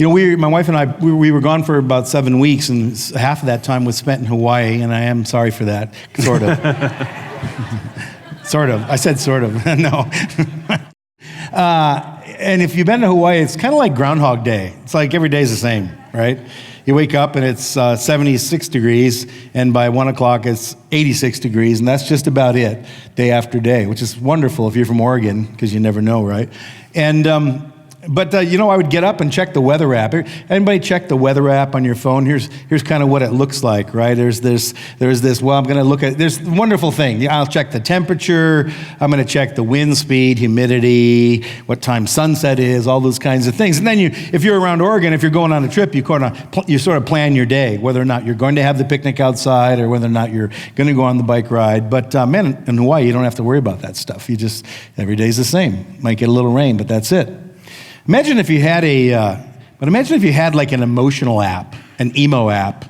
My wife and I, we were gone for about 7 weeks, and half of that time was spent in Hawaii, and I am sorry for that, sort of. Sort of. I said sort of. No. And if you've been to Hawaii, it's kind of like Groundhog Day. It's like every day's the same, right? You wake up and it's 76 degrees, and by 1 o'clock it's 86 degrees, and that's just about it, day after day, which is wonderful if you're from Oregon, because you never know, right? And But I would get up and check the weather app. Anybody check the weather app on your phone? Here's kind of what it looks like, right? There's this. Well, I'm going to look at. There's a wonderful thing. I'll check the temperature. I'm going to check the wind speed, humidity, what time sunset is, all those kinds of things. And then if you're around Oregon, if you're going on a trip, you sort of plan your day, whether or not you're going to have the picnic outside or whether or not you're going to go on the bike ride. But man, in Hawaii, you don't have to worry about that stuff. Every day's the same. Might get a little rain, but that's it. Imagine if you had like an emotional app, an emo app,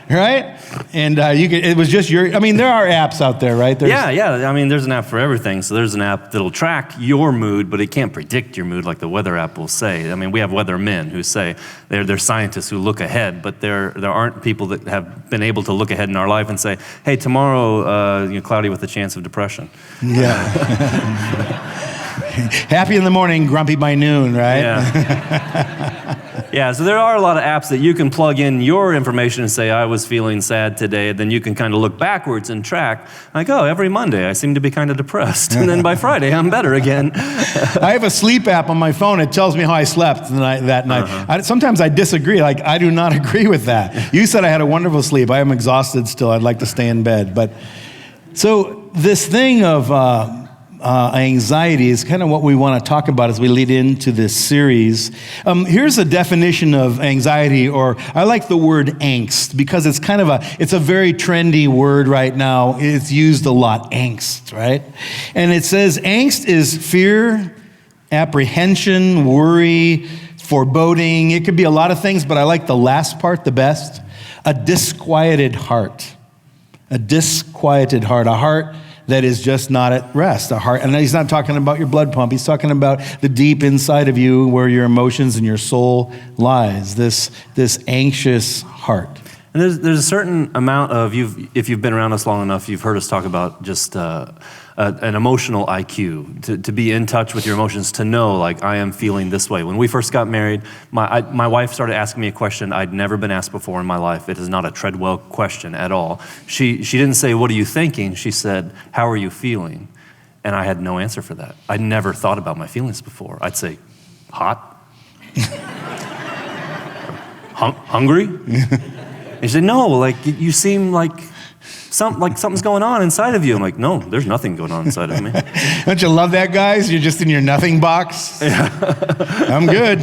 right? And it was just there are apps out there, right? Yeah. I mean, there's an app for everything. So there's an app that'll track your mood, but it can't predict your mood like the weather app will say. I mean, we have weathermen who say they're scientists who look ahead, but there aren't people that have been able to look ahead in our life and say, hey, tomorrow, cloudy with a chance of depression. Yeah. Happy in the morning, grumpy by noon, right? Yeah. Yeah, so there are a lot of apps that you can plug in your information and say, I was feeling sad today. Then you can kind of look backwards and track, like, oh, every Monday I seem to be kind of depressed. And then by Friday, I'm better again. I have a sleep app on my phone. It tells me how I slept that night. Uh-huh. Sometimes I disagree. Like, I do not agree with that. You said I had a wonderful sleep. I am exhausted still. I'd like to stay in bed. But so this thing of anxiety is kind of what we want to talk about as we lead into this series. Here's a definition of anxiety, or I like the word angst because it's it's a very trendy word right now. It's used a lot, angst, right? And it says angst is fear, apprehension, worry, foreboding. It could be a lot of things, but I like the last part the best. A disquieted heart. A disquieted heart. A heart that is just not at rest, a heart. And he's not talking about your blood pump. He's talking about the deep inside of you where your emotions and your soul lies, this anxious heart. And there's a certain amount of, if you've been around us long enough, you've heard us talk about just an emotional IQ, to be in touch with your emotions, to know, like, I am feeling this way. When we first got married, my wife started asking me a question I'd never been asked before in my life. It is not a Treadwell question at all. She didn't say, what are you thinking? She said, how are you feeling? And I had no answer for that. I'd never thought about my feelings before. I'd say, hot? Hungry? And she said, no, like, you seem like something's going on inside of you. I'm like, no, there's nothing going on inside of me. Don't you love that, guys? You're just in your nothing box. Yeah. I'm good.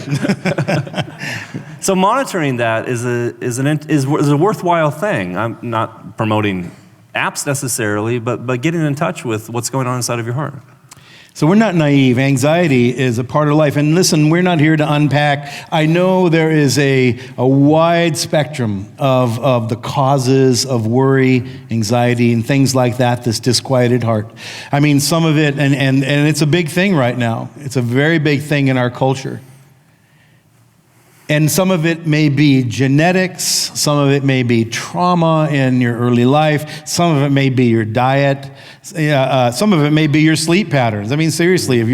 So monitoring that is a worthwhile thing. I'm not promoting apps necessarily, but getting in touch with what's going on inside of your heart. So we're not naive. Anxiety is a part of life. And listen, we're not here to unpack. I know there is a wide spectrum of the causes of worry, anxiety, and things like that, this disquieted heart. I mean, some of it, and it's a big thing right now. It's a very big thing in our culture. And some of it may be genetics, some of it may be trauma in your early life, some of it may be your diet, some of it may be your sleep patterns. I mean, seriously, if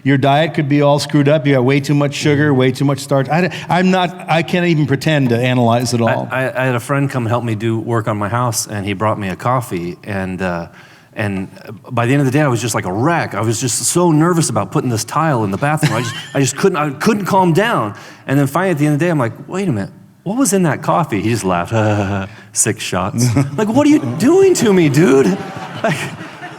your diet could be all screwed up, you got way too much sugar, way too much starch. I can't even pretend to analyze it all. I had a friend come help me do work on my house, and he brought me a coffee, and by the end of the day, I was just like a wreck. I was just so nervous about putting this tile in the bathroom. I just couldn't calm down. And then finally, at the end of the day, I'm like, wait a minute, what was in that coffee? He just laughed, 6 shots. Like, what are you doing to me, dude? Like,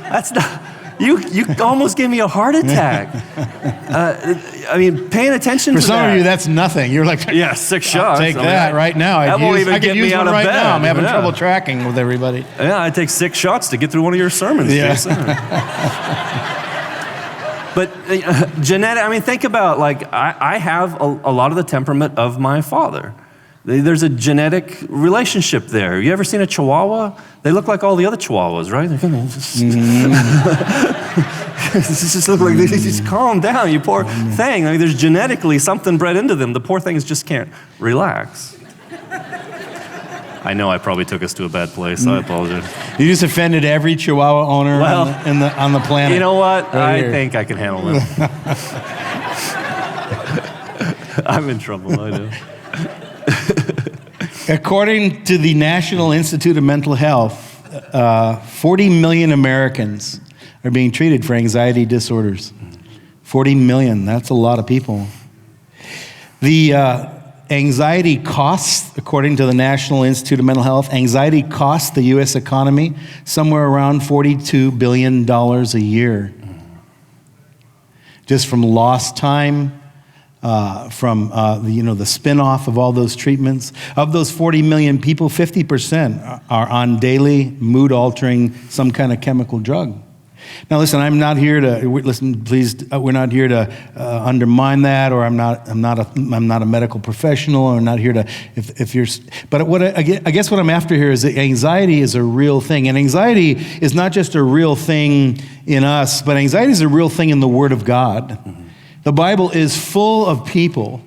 that's not. You almost gave me a heart attack. I mean, paying attention to that. For some of you, that's nothing. You're like, yeah, 6 shots. Take that right now. That won't even get me out of bed. Now. I'm having trouble tracking with everybody. Yeah, I take 6 shots to get through one of your sermons, Jason. But genetic, I mean, think about, like, I have a lot of the temperament of my father. There's a genetic relationship there. You ever seen a Chihuahua? They look like all the other Chihuahuas, right? just look like just calm down, you poor thing. I mean, there's genetically something bred into them. The poor things just can't relax. I know I probably took us to a bad place. I apologize. You just offended every Chihuahua owner on the planet. You know what? Right I think I can handle that. I'm in trouble, I know. According to the National Institute of Mental Health, 40 million Americans are being treated for anxiety disorders. 40 million, that's a lot of people. The anxiety costs, according to the National Institute of Mental Health, anxiety costs the U.S. economy somewhere around $42 billion a year. Just from lost time, from the spin-off of all those treatments. Of those 40 million people, 50% are on daily mood-altering, some kind of chemical drug. Now, listen, I'm not here to we're not here to undermine that, or I'm not a medical professional, or I'm not here to But I guess what I'm after here is that anxiety is a real thing, and anxiety is not just a real thing in us, but anxiety is a real thing in the Word of God. Mm-hmm. The Bible is full of people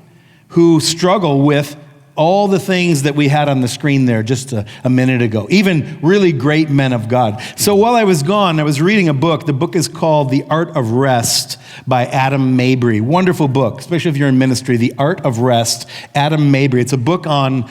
who struggle with all the things that we had on the screen there just a minute ago, even really great men of God. So while I was gone, I was reading a book. The book is called The Art of Rest by Adam Mabry. Wonderful book, especially if you're in ministry. The Art of Rest, Adam Mabry. It's a book on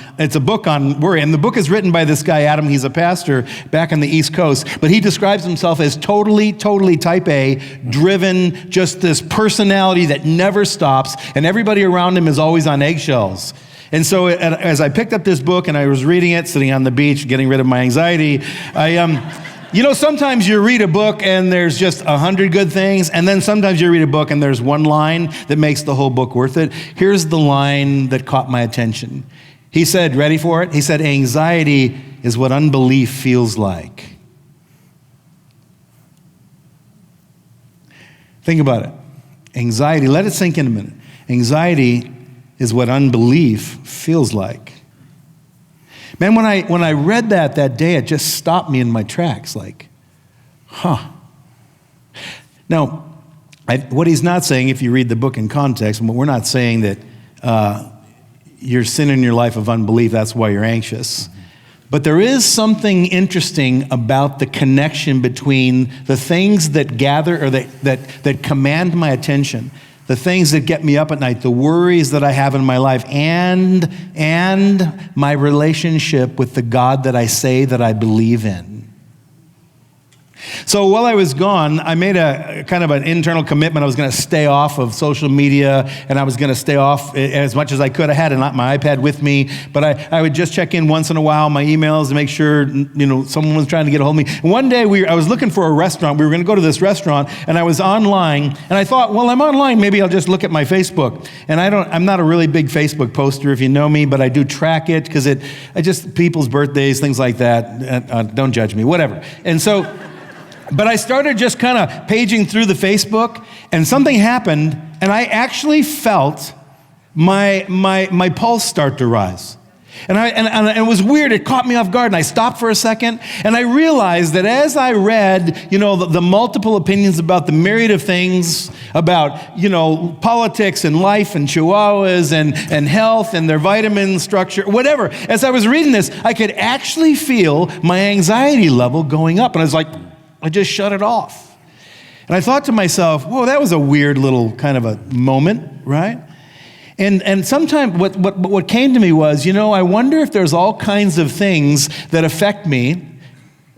worry. And the book is written by this guy, Adam. He's a pastor back on the East Coast, but he describes himself as totally type A, driven, just this personality that never stops, and everybody around him is always on eggshells. And so as I picked up this book and I was reading it, sitting on the beach, getting rid of my anxiety, sometimes you read a book and there's just 100 good things, and then sometimes you read a book and there's one line that makes the whole book worth it. Here's the line that caught my attention. He said, ready for it? He said, anxiety is what unbelief feels like. Think about it. Anxiety, let it sink in a minute. Anxiety is what unbelief feels like. Man, when I read that day, it just stopped me in my tracks, like, Now, what he's not saying, if you read the book in context, we're not saying that you're sin in your life of unbelief, that's why you're anxious. But there is something interesting about the connection between the things that gather or that command my attention, the things that get me up at night, the worries that I have in my life, and my relationship with the God that I say that I believe in. So while I was gone, I made a kind of an internal commitment. I was going to stay off of social media, and I was going to stay off as much as I could. I had my iPad with me, but I would just check in once in a while, my emails, to make sure someone was trying to get a hold of me. And one day I was looking for a restaurant. We were going to go to this restaurant, and I was online, and I thought, well, I'm online. Maybe I'll just look at my Facebook. And I'm not a really big Facebook poster, if you know me, but I do track it because people's birthdays, things like that. Don't judge me, whatever. And so. But I started just kind of paging through the Facebook, and something happened, and I actually felt my pulse start to rise. And it was weird. It caught me off guard, and I stopped for a second, and I realized that as I read, the multiple opinions about the myriad of things, about, politics and life and chihuahuas and health and their vitamin structure, whatever. As I was reading this, I could actually feel my anxiety level going up, and I was like, I just shut it off. And I thought to myself, whoa, that was a weird little kind of a moment, right? And sometimes what came to me was, I wonder if there's all kinds of things that affect me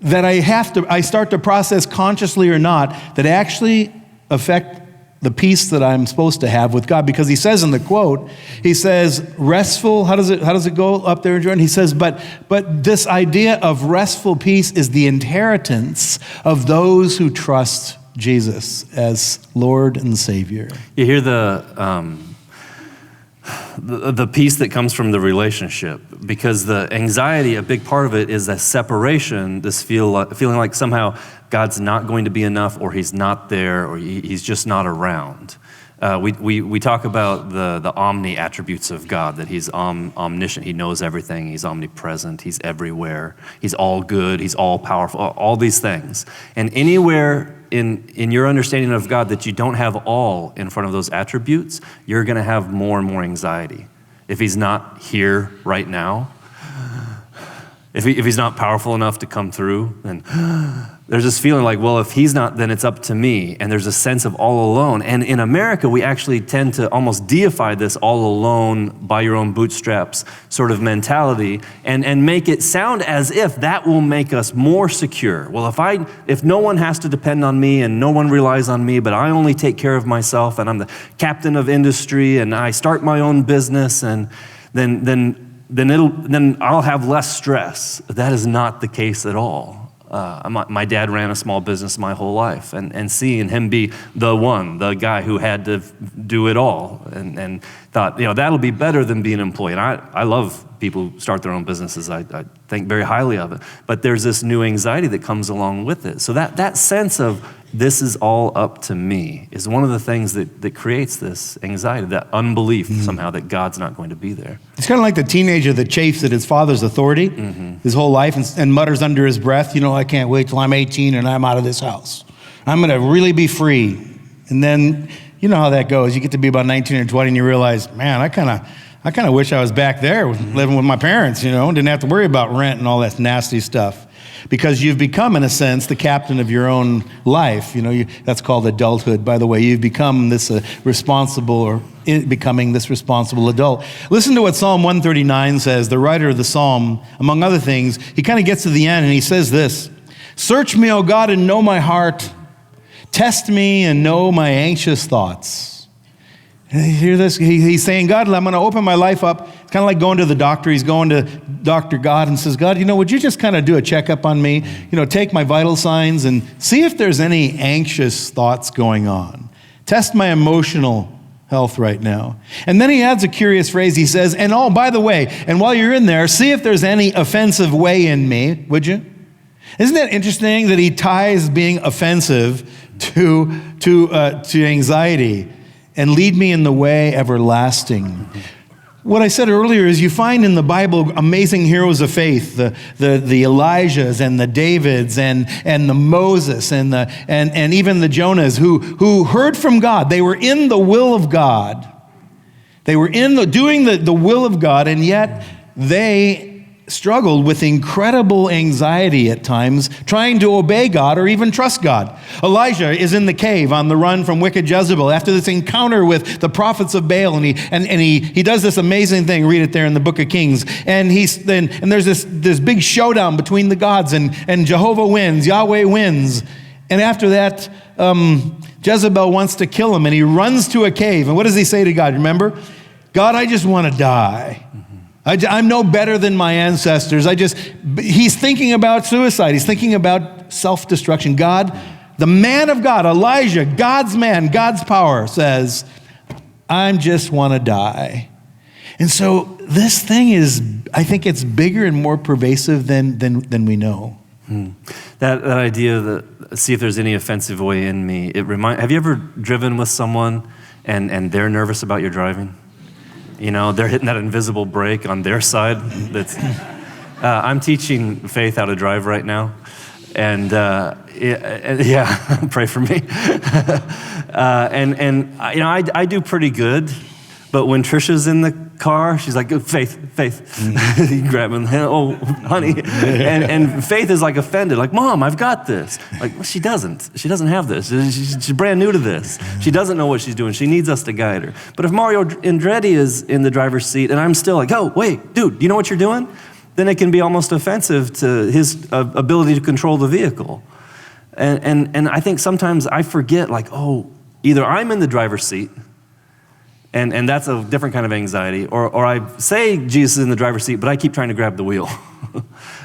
that I start to process consciously or not, that actually affect the peace that I'm supposed to have with God. Because he says in the quote, he says, restful, how does it go up there in Jordan? He says, but this idea of restful peace is the inheritance of those who trust Jesus as Lord and Savior. You hear the peace that comes from the relationship, because the anxiety, a big part of it is that separation, this feeling like somehow God's not going to be enough, or he's not there, or he's just not around. We talk about the omni attributes of God, that he's omniscient, he knows everything, he's omnipresent, he's everywhere, he's all good, he's all powerful, all these things. And anywhere in your understanding of God that you don't have all in front of those attributes, you're going to have more and more anxiety. If he's not here right now, if he's not powerful enough to come through, then there's this feeling like, well, if he's not, then it's up to me. And there's a sense of all alone. And in America, we actually tend to almost deify this all alone, by your own bootstraps sort of mentality, and make it sound as if that will make us more secure. Well, if no one has to depend on me and no one relies on me, but I only take care of myself and I'm the captain of industry and I start my own business, and then I'll have less stress. That is not the case at all. My dad ran a small business my whole life, and seeing him be the guy who had to do it all, and thought, that'll be better than being an employee. And I love people who start their own businesses. I think very highly of it. But there's this new anxiety that comes along with it. So that sense of this is all up to me is one of the things that creates this anxiety, that unbelief somehow that God's not going to be there. It's kind of like the teenager that chafes at his father's authority his whole life and mutters under his breath, I can't wait till I'm 18 and I'm out of this house. I'm going to really be free. And then, you know how that goes. You get to be about 19 or 20 and you realize, man, I kind of wish I was back there living with my parents, didn't have to worry about rent and all that nasty stuff. Because you've become, in a sense, the captain of your own life. That's called adulthood, by the way. You've become this becoming this responsible adult. Listen to what Psalm 139 says. The writer of the psalm, among other things, he kind of gets to the end and he says this: "Search me, O God, and know my heart. Test me and know my anxious thoughts." And you hear this? He's saying, God, I'm going to open my life up. It's kind of like going to the doctor. He's going to Dr. God and says, God, would you just kind of do a checkup on me? Take my vital signs and see if there's any anxious thoughts going on. Test my emotional health right now. And then he adds a curious phrase. He says, and by the way, and while you're in there, see if there's any offensive way in me, would you? Isn't that interesting that he ties being offensive to anxiety? And lead me in the way everlasting. What I said earlier is you find in the Bible amazing heroes of faith, the Elijahs and the Davids and the Moses and even the Jonahs who heard from God. They were in the will of God. They were doing the will of God, and yet they struggled with incredible anxiety at times, trying to obey God or even trust God. Elijah is in the cave on the run from wicked Jezebel after this encounter with the prophets of Baal, and he does this amazing thing. Read it there in the book of Kings. And there's this big showdown between the gods, and Jehovah wins, Yahweh wins. And after that, Jezebel wants to kill him, and he runs to a cave. And what does he say to God? Remember? God, I just want to die. I'm no better than my ancestors. He's thinking about suicide. He's thinking about self-destruction. God, the man of God, Elijah, God's man, God's power, says, I just want to die. And so this thing I think it's bigger and more pervasive than we know. That idea that see if there's any offensive way in me, have you ever driven with someone and they're nervous about your driving? They're hitting that invisible brake on their side. I'm teaching Faith how to drive right now. And yeah, pray for me. I do pretty good. But when Trisha's in the car, she's like, Faith. You grab him, oh, honey. And Faith is like offended, like, Mom, I've got this. Like, well, she doesn't. She doesn't have this. She's brand new to this. She doesn't know what she's doing. She needs us to guide her. But if Mario Andretti is in the driver's seat and I'm still like, oh, wait, dude, you know what you're doing? Then it can be almost offensive to his ability to control the vehicle. And I think sometimes I forget, like, oh, either I'm in the driver's seat, and that's a different kind of anxiety. Or I say Jesus is in the driver's seat, but I keep trying to grab the wheel.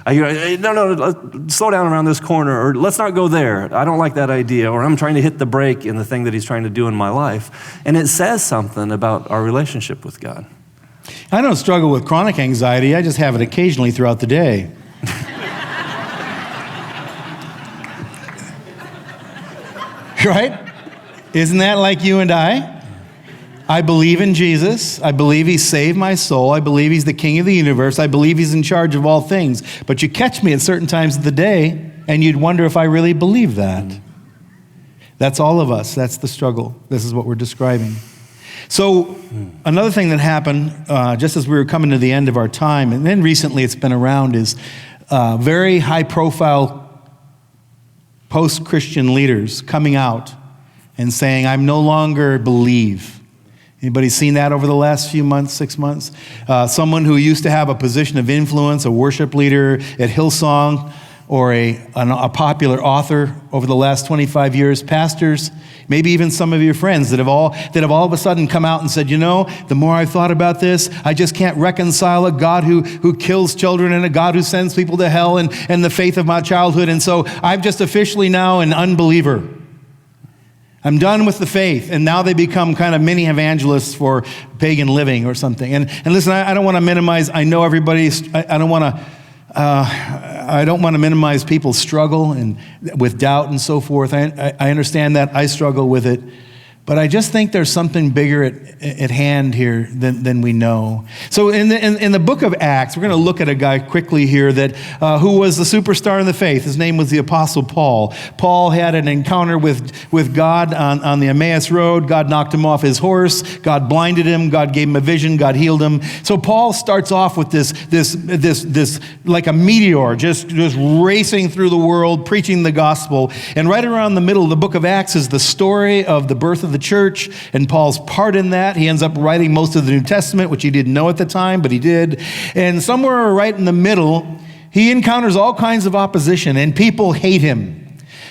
I hear, no, slow down around this corner, or let's not go there. I don't like that idea. Or I'm trying to hit the brake in the thing that he's trying to do in my life. And it says something about our relationship with God. I don't struggle with chronic anxiety. I just have it occasionally throughout the day. Right? Isn't that like you and I? I believe in Jesus. I believe he saved my soul. I believe he's the king of the universe. I believe he's in charge of all things. But you catch me at certain times of the day, and you'd wonder if I really believe that. That's all of us. That's the struggle. This is what we're describing. So another thing that happened just as we were coming to the end of our time, and then recently it's been around, is very high-profile post-Christian leaders coming out and saying, "I no longer believe." Anybody seen that over the last few months, 6 months? Someone who used to have a position of influence, a worship leader at Hillsong, or a popular author over the last 25 years, pastors, maybe even some of your friends that have all of a sudden come out and said, "You know, the more I've thought about this, I just can't reconcile a God who kills children and a God who sends people to hell and the faith of my childhood. And so I'm just officially now an unbeliever. I'm done with the faith." And now they become kind of mini evangelists for pagan living or something. And listen, I don't want to minimize, I know everybody's, I don't want to minimize people's struggle and with doubt and so forth. I understand that. I struggle with it. But I just think there's something bigger at hand here than we know. So in the book of Acts, we're going to look at a guy quickly here that who was the superstar in the faith. His name was the Apostle Paul. Paul had an encounter with God on the Emmaus Road. God knocked him off his horse. God blinded him. God gave him a vision. God healed him. So Paul starts off with this like a meteor, just racing through the world, preaching the gospel. And right around the middle of the book of Acts is the story of the birth of the church and Paul's part in that. He ends up writing most of the New Testament, which he didn't know at the time, but he did. And somewhere right in the middle, he encounters all kinds of opposition, and people hate him.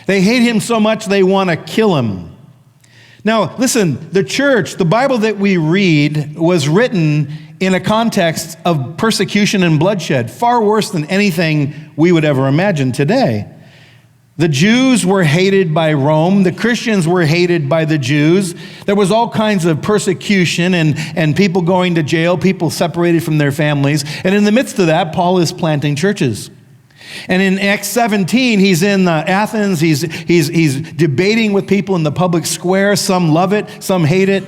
They hate him so much they want to kill him. Now, listen, the church, the Bible that we read, was written in a context of persecution and bloodshed, far worse than anything we would ever imagine today. The Jews were hated by Rome. The Christians were hated by the Jews. There was all kinds of persecution and people going to jail, people separated from their families. And in the midst of that, Paul is planting churches. And in Acts 17, he's in Athens. He's debating with people in the public square. Some love it, some hate it.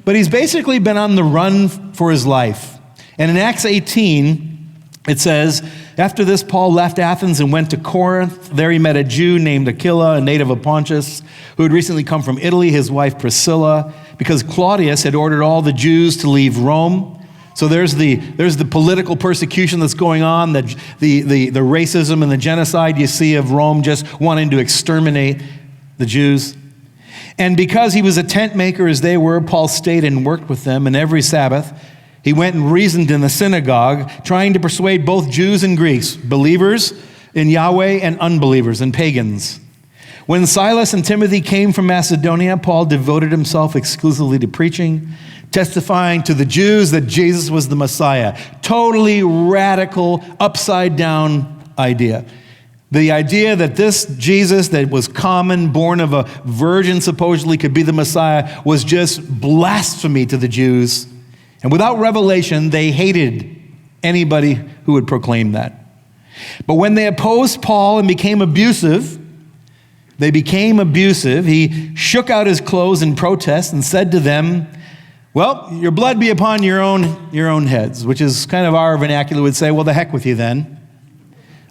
But he's basically been on the run for his life. And in Acts 18, it says, after this, Paul left Athens and went to Corinth. There he met a Jew named Aquila, a native of Pontus, who had recently come from Italy, his wife Priscilla, because Claudius had ordered all the Jews to leave Rome. So there's the political persecution that's going on, the racism and the genocide you see of Rome just wanting to exterminate the Jews. And because he was a tent maker as they were, Paul stayed and worked with them, and every Sabbath he went and reasoned in the synagogue, trying to persuade both Jews and Greeks, believers in Yahweh and unbelievers and pagans. When Silas and Timothy came from Macedonia, Paul devoted himself exclusively to preaching, testifying to the Jews that Jesus was the Messiah. Totally radical, upside-down idea. The idea that this Jesus that was common, born of a virgin supposedly could be the Messiah, was just blasphemy to the Jews. And without revelation, they hated anybody who would proclaim that. But when they opposed Paul and became abusive, he shook out his clothes in protest and said to them, "Well, your blood be upon your own heads," which is kind of our vernacular would say, "Well, the heck with you then.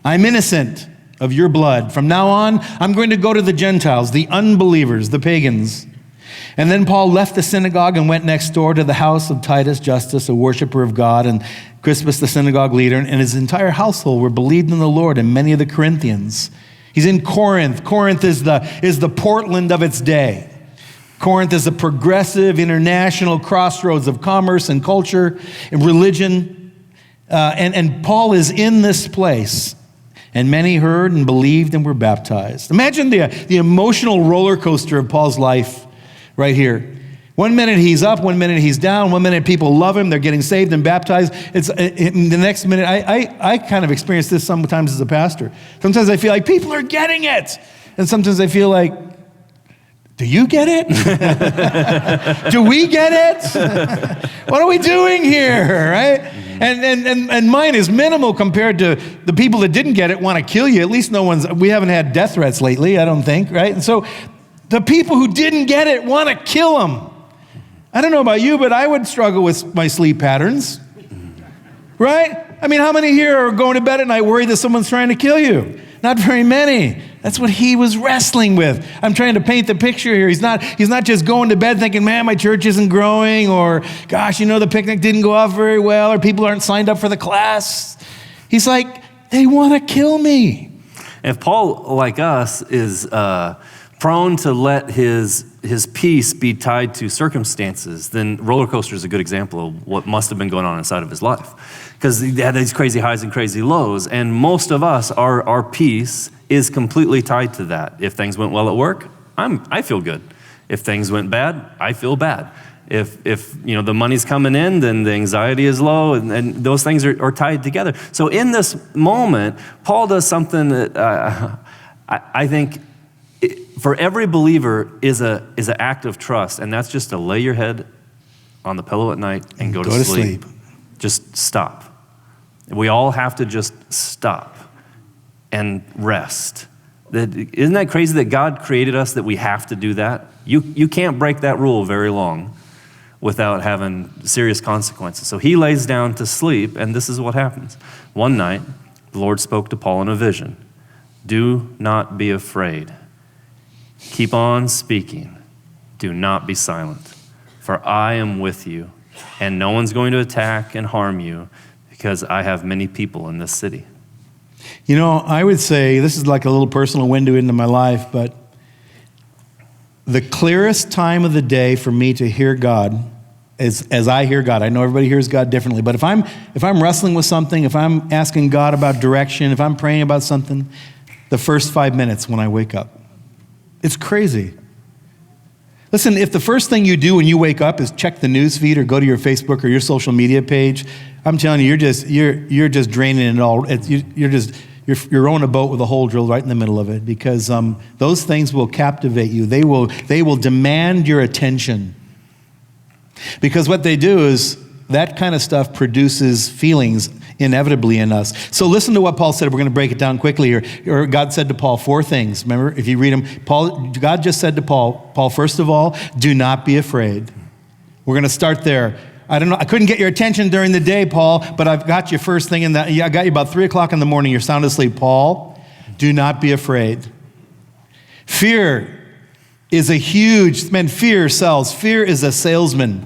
I'm innocent of your blood. From now on, I'm going to go to the Gentiles, the unbelievers, the pagans." And then Paul left the synagogue and went next door to the house of Titus Justus, a worshiper of God, and Crispus, the synagogue leader, and his entire household were believed in the Lord, and many of the Corinthians. He's in Corinth. Corinth is the Portland of its day. Corinth is a progressive international crossroads of commerce and culture and religion. And Paul is in this place. And many heard and believed and were baptized. Imagine the emotional roller coaster of Paul's life right here. One minute he's up, one minute he's down, one minute people love him, they're getting saved and baptized. In the next minute, I kind of experience this sometimes as a pastor. Sometimes I feel like people are getting it. And sometimes I feel like, do you get it? Do we get it? What are we doing here, right? And mine is minimal compared to the people that didn't get it want to kill you. At least we haven't had death threats lately, I don't think, right? And so the people who didn't get it want to kill them. I don't know about you, but I would struggle with my sleep patterns, right? I mean, how many here are going to bed at night worried that someone's trying to kill you? Not very many. That's what he was wrestling with. I'm trying to paint the picture here. He's not just going to bed thinking, man, my church isn't growing, or gosh, the picnic didn't go off very well, or people aren't signed up for the class. He's like, they want to kill me. If Paul, like us, is prone to let his peace be tied to circumstances, then roller coaster is a good example of what must have been going on inside of his life. Because he had these crazy highs and crazy lows, and most of us, our peace is completely tied to that. If things went well at work, I feel good. If things went bad, I feel bad. If the money's coming in, then the anxiety is low, and those things are tied together. So in this moment, Paul does something that I think for every believer is an act of trust, and that's just to lay your head on the pillow at night and go to sleep. Just stop. We all have to just stop and rest. Isn't that crazy that God created us that we have to do that? You can't break that rule very long without having serious consequences. So he lays down to sleep, and this is what happens. One night, the Lord spoke to Paul in a vision. Do not be afraid. Keep on speaking. Do not be silent, for I am with you, and no one's going to attack and harm you, because I have many people in this city. I would say, this is like a little personal window into my life, but the clearest time of the day for me to hear God is as I hear God. I know everybody hears God differently, but if I'm wrestling with something, if I'm asking God about direction, if I'm praying about something, the first 5 minutes when I wake up. It's crazy. Listen, if the first thing you do when you wake up is check the news feed or go to your Facebook or your social media page, I'm telling you, you're just draining it all. You're rowing a boat with a hole drilled right in the middle of it, because those things will captivate you. They will demand your attention. Because what they do is that kind of stuff produces feelings inevitably in us. So listen to what Paul said. We're going to break it down quickly here. Or God said to Paul 4 things. Remember, if you read them, God just said to Paul, first of all, do not be afraid. We're going to start there. I don't know. I couldn't get your attention during the day, Paul, but I've got you first thing in that. Yeah, I got you about 3 o'clock in the morning. You're sound asleep. Paul, do not be afraid. Fear is fear sells. Fear is a salesman.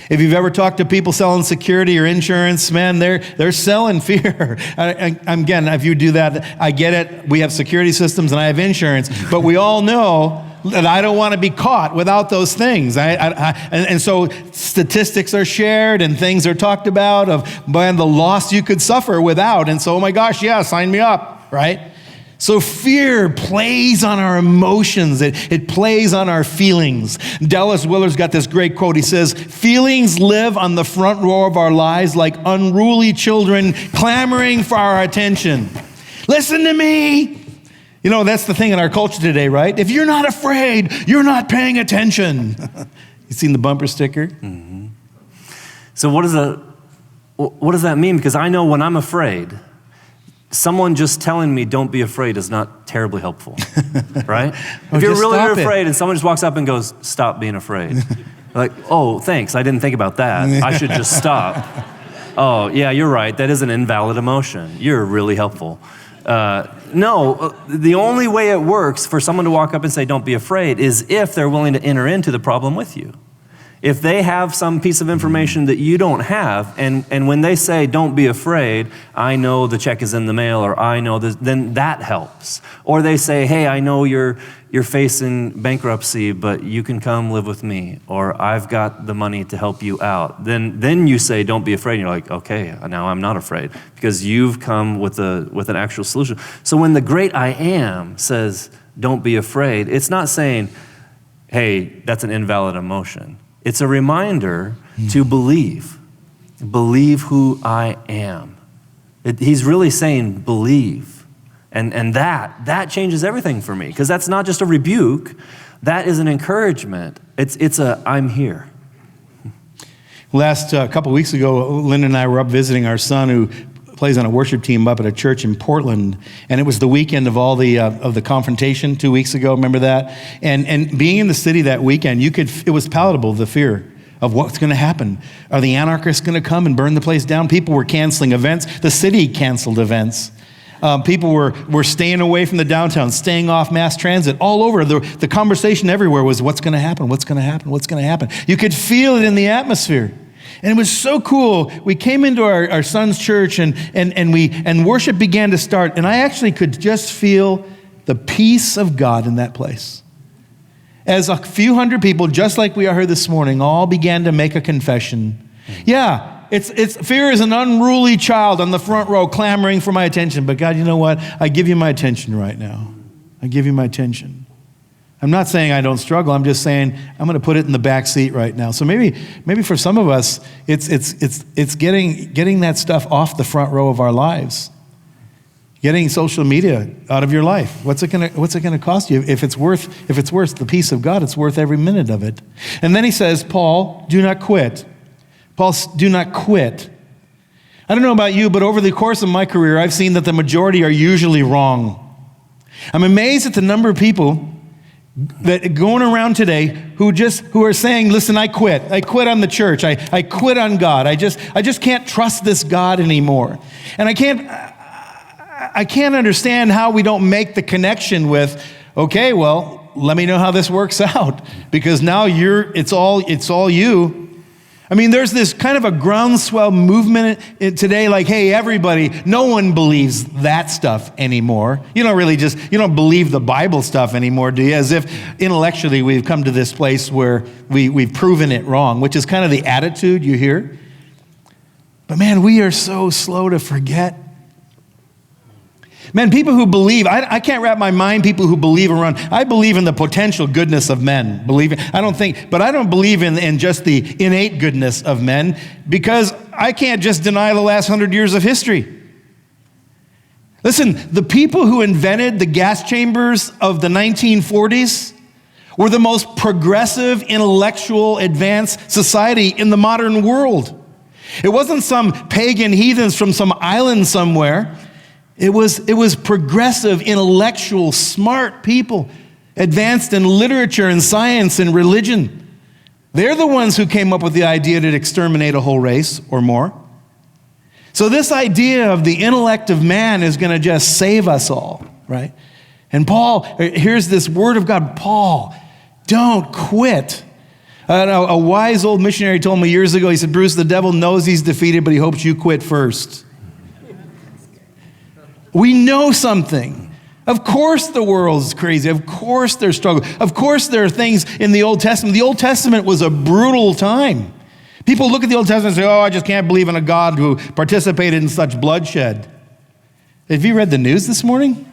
If you've ever talked to people selling security or insurance, man, they're selling fear. Again, if you do that, I get it. We have security systems and I have insurance, but we all know that I don't want to be caught without those things. And so statistics are shared and things are talked about of the loss you could suffer without. And so, oh my gosh, yeah, sign me up, right? So fear plays on our emotions. It plays on our feelings. Dallas Willard's got this great quote. He says, feelings live on the front row of our lives like unruly children clamoring for our attention. Listen to me. That's the thing in our culture today, right? If you're not afraid, you're not paying attention. You seen the bumper sticker? Mm-hmm. So what does that mean? Because I know when I'm afraid, someone just telling me don't be afraid is not terribly helpful, right? If you're really afraid and someone just walks up and goes, stop being afraid. Like, oh, thanks, I didn't think about that. I should just stop. Oh, yeah, you're right. That is an invalid emotion. You're really helpful. No, the only way it works for someone to walk up and say don't be afraid is if they're willing to enter into the problem with you. If they have some piece of information that you don't have, and when they say, don't be afraid, I know the check is in the mail, or I know this, then that helps. Or they say, hey, I know you're facing bankruptcy, but you can come live with me, or I've got the money to help you out. Then you say, don't be afraid, and you're like, okay, now I'm not afraid, because you've come with an actual solution. So when the great I am says, don't be afraid, it's not saying, hey, that's an invalid emotion. It's a reminder to believe who I am. He's really saying believe. And that changes everything for me, because that's not just a rebuke, that is an encouragement. It's a I'm here. Last couple weeks ago, Lynn and I were up visiting our son who plays on a worship team up at a church in Portland, and it was the weekend of all the confrontation 2 weeks ago. Remember that? And being in the city that weekend, it was palatable, the fear of what's going to happen. Are the anarchists going to come and burn the place down? People were canceling events. The city canceled events. People were staying away from the downtown, staying off mass transit. All over, the conversation everywhere was, what's going to happen? What's going to happen? What's going to happen? You could feel it in the atmosphere. And it was so cool. We came into our son's church and worship began to start. And I actually could just feel the peace of God in that place. As a few hundred people, just like we are here this morning, all began to make a confession. Yeah. Fear is an unruly child on the front row clamoring for my attention. But God, you know what? I give you my attention right now. I give you my attention. I'm not saying I don't struggle. I'm just saying I'm going to put it in the back seat right now. So maybe for some of us, it's getting that stuff off the front row of our lives. Getting social media out of your life. What's it going to cost you? If it's worth the peace of God, it's worth every minute of it. And then he says, Paul, do not quit. Paul, do not quit. I don't know about you, but over the course of my career, I've seen that the majority are usually wrong. I'm amazed at the number of people that going around today who are saying, listen, I quit. I quit on the church. I quit on God. I just can't trust this God anymore. And I can't understand how we don't make the connection with, okay, well, let me know how this works out, because now it's all you. I mean, there's this kind of a groundswell movement today, like, hey, everybody, no one believes that stuff anymore. You don't believe the Bible stuff anymore, do you? As if intellectually we've come to this place where we've proven it wrong, which is kind of the attitude you hear. But man, we are so slow to forget. Man, people who believe, I can't wrap my mind people who believe around. I believe in the potential goodness of men. But I don't believe in just the innate goodness of men, because I can't just deny the last 100 years of history. Listen, the people who invented the gas chambers of the 1940s were the most progressive, intellectual, advanced society in the modern world. It wasn't some pagan heathens from some island somewhere. It was progressive, intellectual, smart people, advanced in literature and science and religion. They're the ones who came up with the idea to exterminate a whole race or more. So this idea of the intellect of man is going to just save us all, right? And Paul, here's this word of God, Paul, don't quit. A wise old missionary told me years ago, he said, Bruce, the devil knows he's defeated, but he hopes you quit first. We know something. Of course the world is crazy. Of course there's struggle. Of course there are things in the Old Testament. The Old Testament was a brutal time. People look at the Old Testament and say, I just can't believe in a God who participated in such bloodshed. Have you read the news this morning?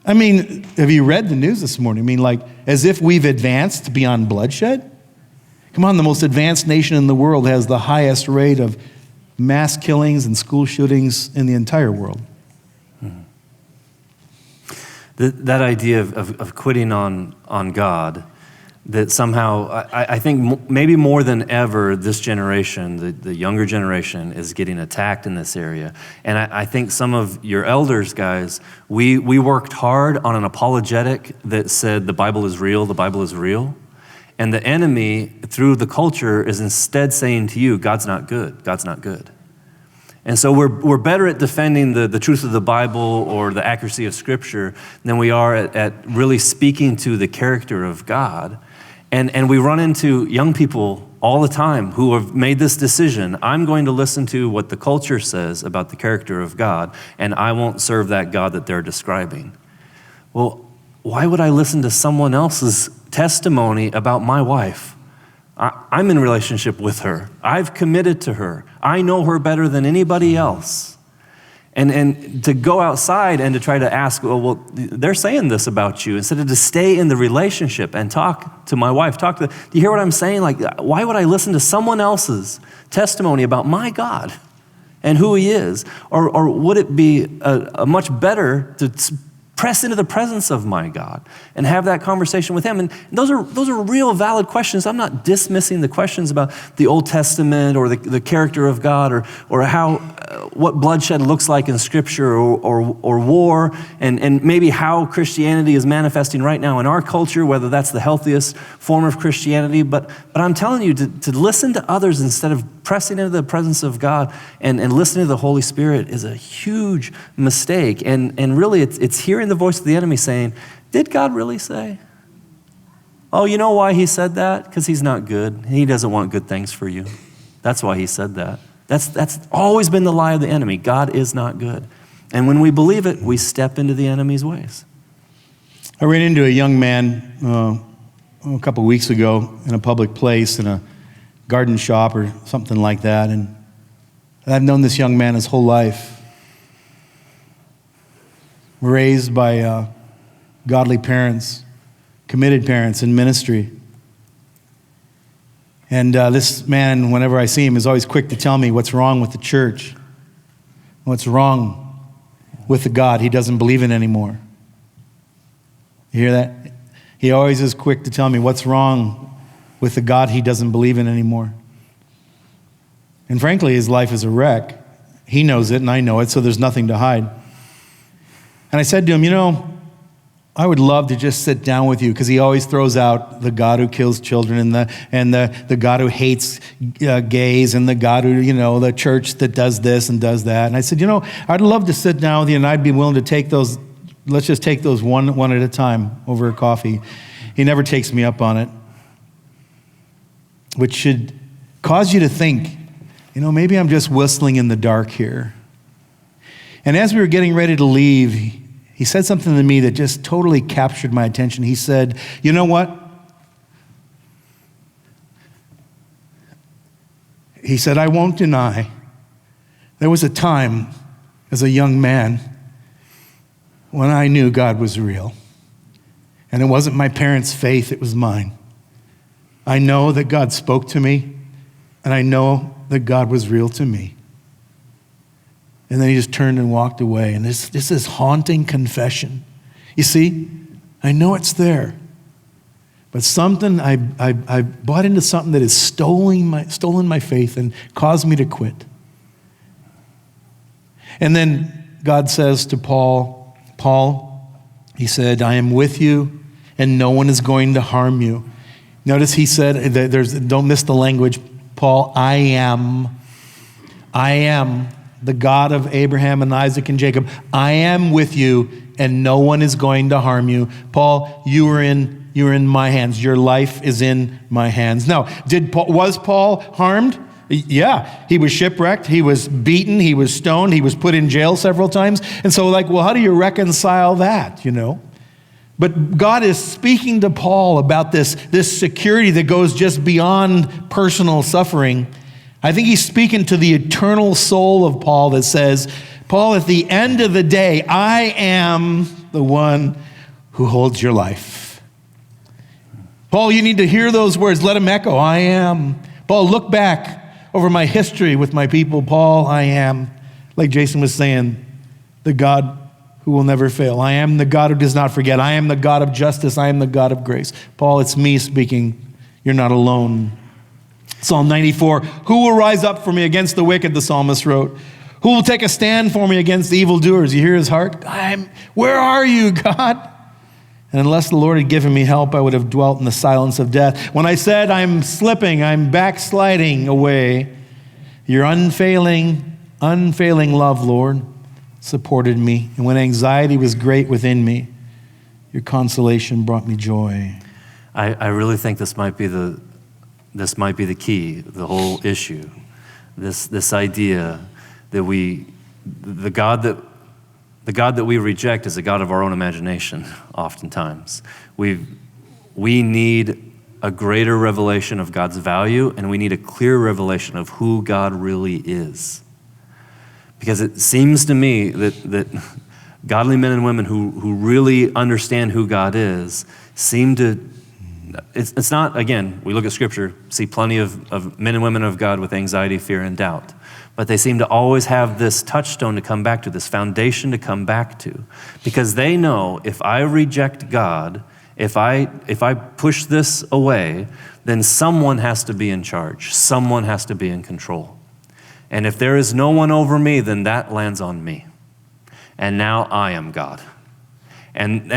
I mean, have you read the news this morning? I mean, like, as if we've advanced beyond bloodshed? Come on, the most advanced nation in the world has the highest rate of mass killings and school shootings in the entire world. That idea of quitting on God, that somehow, I think maybe more than ever, this generation, the younger generation, is getting attacked in this area. And I think some of your elders, guys, we worked hard on an apologetic that said the Bible is real, the Bible is real. And the enemy, through the culture, is instead saying to you, God's not good, God's not good. And so we're better at defending the truth of the Bible or the accuracy of Scripture than we are at really speaking to the character of God. And we run into young people all the time who have made this decision. I'm going to listen to what the culture says about the character of God, and I won't serve that God that they're describing. Well, why would I listen to someone else's testimony about my wife? I'm in a relationship with her. I've committed to her. I know her better than anybody else. And to go outside and to try to ask, well, they're saying this about you, instead of to stay in the relationship and talk to my wife, do you hear what I'm saying? Like, why would I listen to someone else's testimony about my God and who he is? Or would it be a much better to press into the presence of my God and have that conversation with him? And those are real valid questions. I'm not dismissing the questions about the Old Testament or the character of God or how what bloodshed looks like in Scripture or war, and maybe how Christianity is manifesting right now in our culture, whether that's the healthiest form of Christianity. But I'm telling you, to listen to others instead of pressing into the presence of God and listening to the Holy Spirit is a huge mistake. And really, it's hearing the voice of the enemy saying, did God really say? Oh, you know why he said that? Because he's not good. He doesn't want good things for you. That's why he said that. That's always been the lie of the enemy. God is not good. And when we believe it, we step into the enemy's ways. I ran into a young man a couple weeks ago in a public place, in a garden shop or something like that. And I've known this young man his whole life. Raised by godly parents, committed parents in ministry. And this man, whenever I see him, is always quick to tell me what's wrong with the church, what's wrong with the God he doesn't believe in anymore. You hear that? He always is quick to tell me what's wrong with the God he doesn't believe in anymore. And frankly, his life is a wreck. He knows it and I know it, so there's nothing to hide. And I said to him, you know, I would love to just sit down with you, because he always throws out the God who kills children and the God who hates gays and the God who, the church that does this and does that. And I said, I'd love to sit down with you, and I'd be willing to take those, let's just take those one at a time over a coffee. He never takes me up on it, which should cause you to think, maybe I'm just whistling in the dark here. And as we were getting ready to leave, he said something to me that just totally captured my attention. He said, you know what? He said, I won't deny there was a time as a young man when I knew God was real. And it wasn't my parents' faith, it was mine. I know that God spoke to me, and I know that God was real to me. And then he just turned and walked away. And this is haunting confession. You see, I know it's there. But something, I bought into something that has stolen my faith and caused me to quit. And then God says to Paul, he said, I am with you and no one is going to harm you. Notice he said, don't miss the language, Paul, I am the God of Abraham and Isaac and Jacob. I am with you, and no one is going to harm you. Paul, you are in my hands. Your life is in my hands. Now, was Paul harmed? Yeah, he was shipwrecked. He was beaten. He was stoned. He was put in jail several times. And so, how do you reconcile that, But God is speaking to Paul about this security that goes just beyond personal suffering. I think he's speaking to the eternal soul of Paul that says, Paul, at the end of the day, I am the one who holds your life. Paul, you need to hear those words. Let them echo. I am. Paul, look back over my history with my people. Paul, I am. Like Jason was saying, the God who will never fail. I am the God who does not forget. I am the God of justice. I am the God of grace. Paul, it's me speaking. You're not alone. Psalm 94, who will rise up for me against the wicked, the psalmist wrote. Who will take a stand for me against the evildoers? You hear his heart? Where are you, God? And unless the Lord had given me help, I would have dwelt in the silence of death. When I said I'm slipping, I'm backsliding away, your unfailing love, Lord, supported me. And when anxiety was great within me, your consolation brought me joy. I really think this might be the key, the whole issue. This idea that the God that we reject is a God of our own imagination, oftentimes. We need a greater revelation of God's value, and we need a clear revelation of who God really is. Because it seems to me that godly men and women who really understand who God is seem to. It's not, again, we look at Scripture, see plenty of men and women of God with anxiety, fear, and doubt. But they seem to always have this touchstone to come back to, this foundation to come back to. Because they know if I reject God, if I push this away, then someone has to be in charge. Someone has to be in control. And if there is no one over me, then that lands on me. And now I am God. And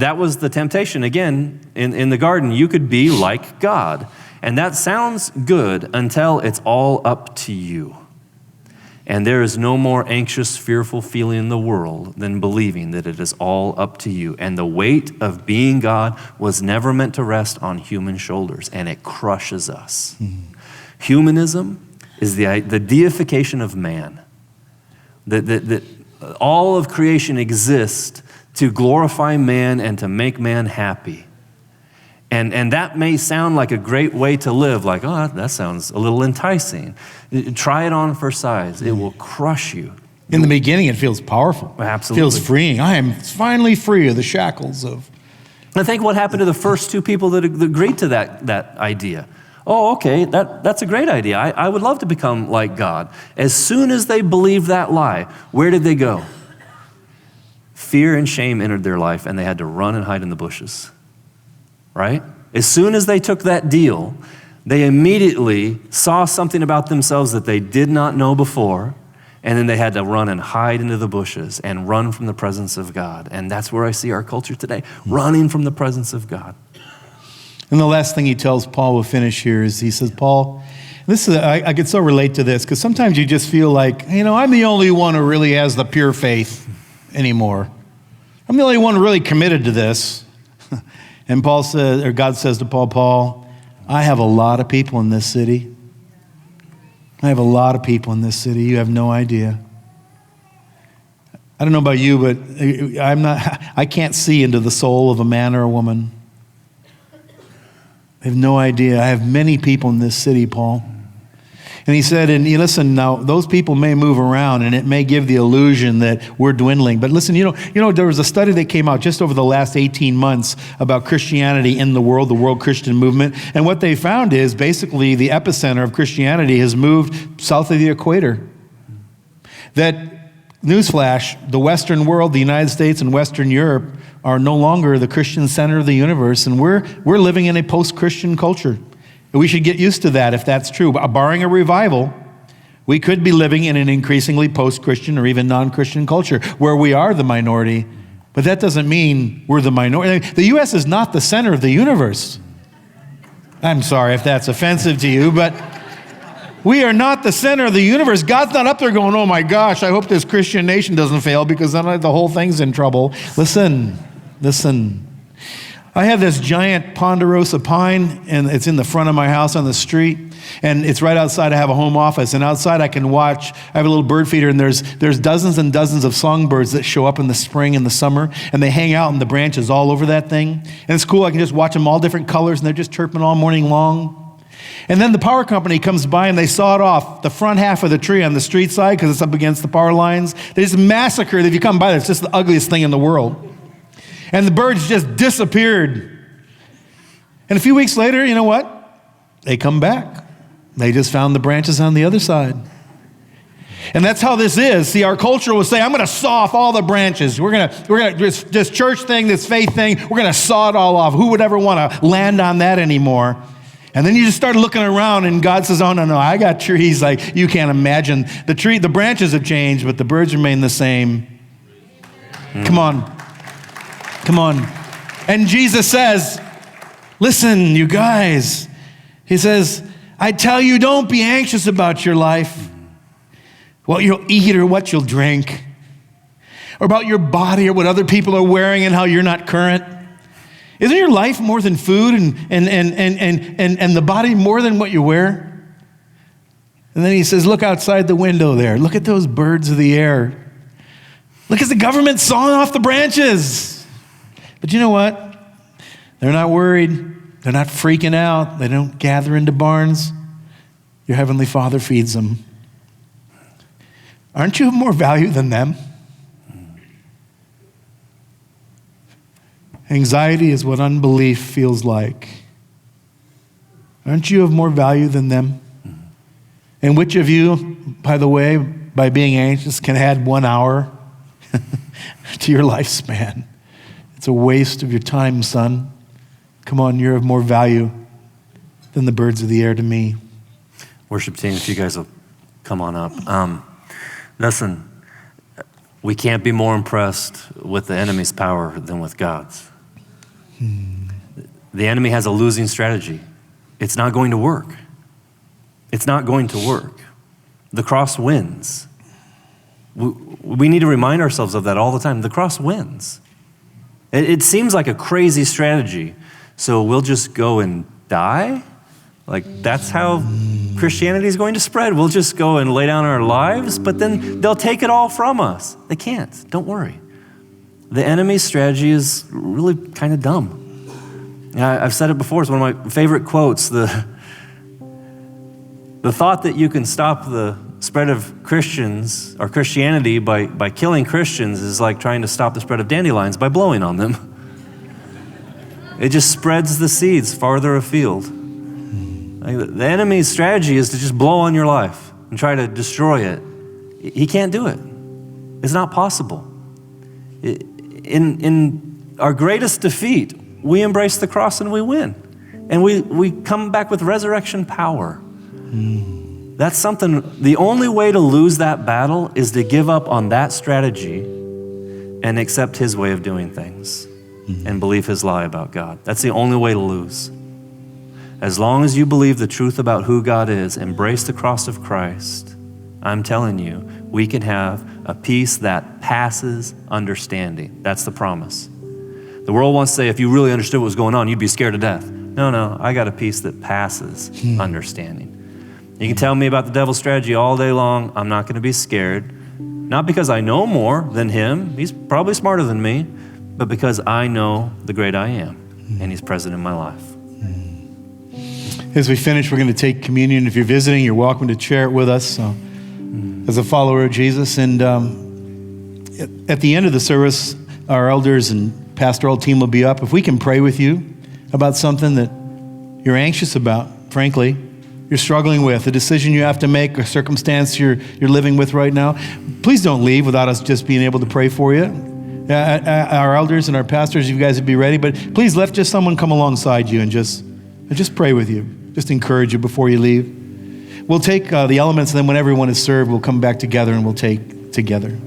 that was the temptation. Again, in the garden, you could be like God. And that sounds good until it's all up to you. And there is no more anxious, fearful feeling in the world than believing that it is all up to you. And the weight of being God was never meant to rest on human shoulders, and it crushes us. Humanism is the deification of man. That all of creation exists to glorify man and to make man happy. And that may sound like a great way to live, like, oh, that sounds a little enticing. Try it on for size. It will crush you. In the beginning, it feels powerful. Absolutely. It feels freeing. I am finally free of the shackles of... I think what happened to the first two people that agreed to that idea. Oh, okay, that's a great idea. I would love to become like God. As soon as they believed that lie, where did they go? Fear and shame entered their life, and they had to run and hide in the bushes. Right? As soon as they took that deal, they immediately saw something about themselves that they did not know before, and then they had to run and hide into the bushes and run from the presence of God. And that's where I see our culture today, running from the presence of God. And the last thing he tells Paul, we'll finish here, is he says, Paul, I could so relate to this, because sometimes you just feel like, I'm the only one who really has the pure faith anymore. I'm the only one really committed to this. And Paul says, or God says to Paul, I have a lot of people in this city. I have a lot of people in this city. You have no idea. I don't know about you, but I can't see into the soul of a man or a woman. I have no idea. I have many people in this city, Paul. And he said, and listen, now, those people may move around, and it may give the illusion that we're dwindling. But listen, there was a study that came out just over the last 18 months about Christianity in the world Christian movement. And what they found is basically the epicenter of Christianity has moved south of the equator. That, newsflash, the Western world, the United States and Western Europe, are no longer the Christian center of the universe, and we're living in a post-Christian culture. We should get used to that if that's true. Barring a revival, we could be living in an increasingly post-Christian or even non-Christian culture where we are the minority. But that doesn't mean we're the minority. The U.S. is not the center of the universe. I'm sorry if that's offensive to you, but we are not the center of the universe. God's not up there going, oh my gosh, I hope this Christian nation doesn't fail, because then the whole thing's in trouble. Listen. I have this giant ponderosa pine, and it's in the front of my house on the street, and it's right outside. I have a home office, and outside I can watch. I have a little bird feeder, and there's dozens and dozens of songbirds that show up in the spring and the summer, and they hang out in the branches all over that thing. And it's cool. I can just watch them all different colors, and they're just chirping all morning long. And then the power company comes by, and they saw it off the front half of the tree on the street side because it's up against the power lines. They just massacred. If you come by, it's just the ugliest thing in the world. And the birds just disappeared. And a few weeks later, you know what? They come back. They just found the branches on the other side. And that's how this is. See, our culture will say, I'm going to saw off all the branches. We're going to this church thing, this faith thing, we're going to saw it all off. Who would ever want to land on that anymore? And then you just start looking around, and God says, oh, no, I got trees like you can't imagine. The branches have changed, but the birds remain the same. Come on. And Jesus says, listen, you guys. He says, I tell you, don't be anxious about your life, what you'll eat or what you'll drink, or about your body or what other people are wearing and how you're not current. Isn't your life more than food and the body more than what you wear? And then he says, look outside the window there. Look at those birds of the air. Look at the government sawing off the branches. But you know what? They're not worried. They're not freaking out. They don't gather into barns. Your Heavenly Father feeds them. Aren't you of more value than them? Anxiety is what unbelief feels like. Aren't you of more value than them? And which of you, by the way, by being anxious, can add 1 hour to your lifespan? It's a waste of your time, son. Come on, you're of more value than the birds of the air to me. Worship team, if you guys will come on up. Listen, we can't be more impressed with the enemy's power than with God's. The enemy has a losing strategy. It's not going to work. It's not going to work. The cross wins. We need to remind ourselves of that all the time. The cross wins. It seems like a crazy strategy. So we'll just go and die? Like that's how Christianity is going to spread. We'll just go and lay down our lives, but then they'll take it all from us. They can't. Don't worry. The enemy's strategy is really kind of dumb. I've said it before. It's one of my favorite quotes. The thought that you can stop the spread of Christians or Christianity by killing Christians is like trying to stop the spread of dandelions by blowing on them. It just spreads the seeds farther afield. The enemy's strategy is to just blow on your life and try to destroy it. He can't do it. It's not possible. In our greatest defeat, we embrace the cross and we win. And we come back with resurrection power. That's something, the only way to lose that battle is to give up on that strategy and accept his way of doing things and believe his lie about God. That's the only way to lose. As long as you believe the truth about who God is, embrace the cross of Christ, I'm telling you, we can have a peace that passes understanding. That's the promise. The world wants to say, if you really understood what was going on, you'd be scared to death. No, I got a peace that passes understanding. You can tell me about the devil's strategy all day long. I'm not going to be scared. Not because I know more than him. He's probably smarter than me. But because I know the great I am. And he's present in my life. As we finish, we're going to take communion. If you're visiting, you're welcome to share it with us as a follower of Jesus. And at the end of the service, our elders and pastoral team will be up. If we can pray with you about something that you're anxious about, frankly, you're struggling with, a decision you have to make, a circumstance you're living with right now, please don't leave without us just being able to pray for you. Our elders and our pastors, you guys would be ready, but please let just someone come alongside you and just pray with you. Just encourage you before you leave. We'll take the elements, and then when everyone is served, we'll come back together and we'll take together.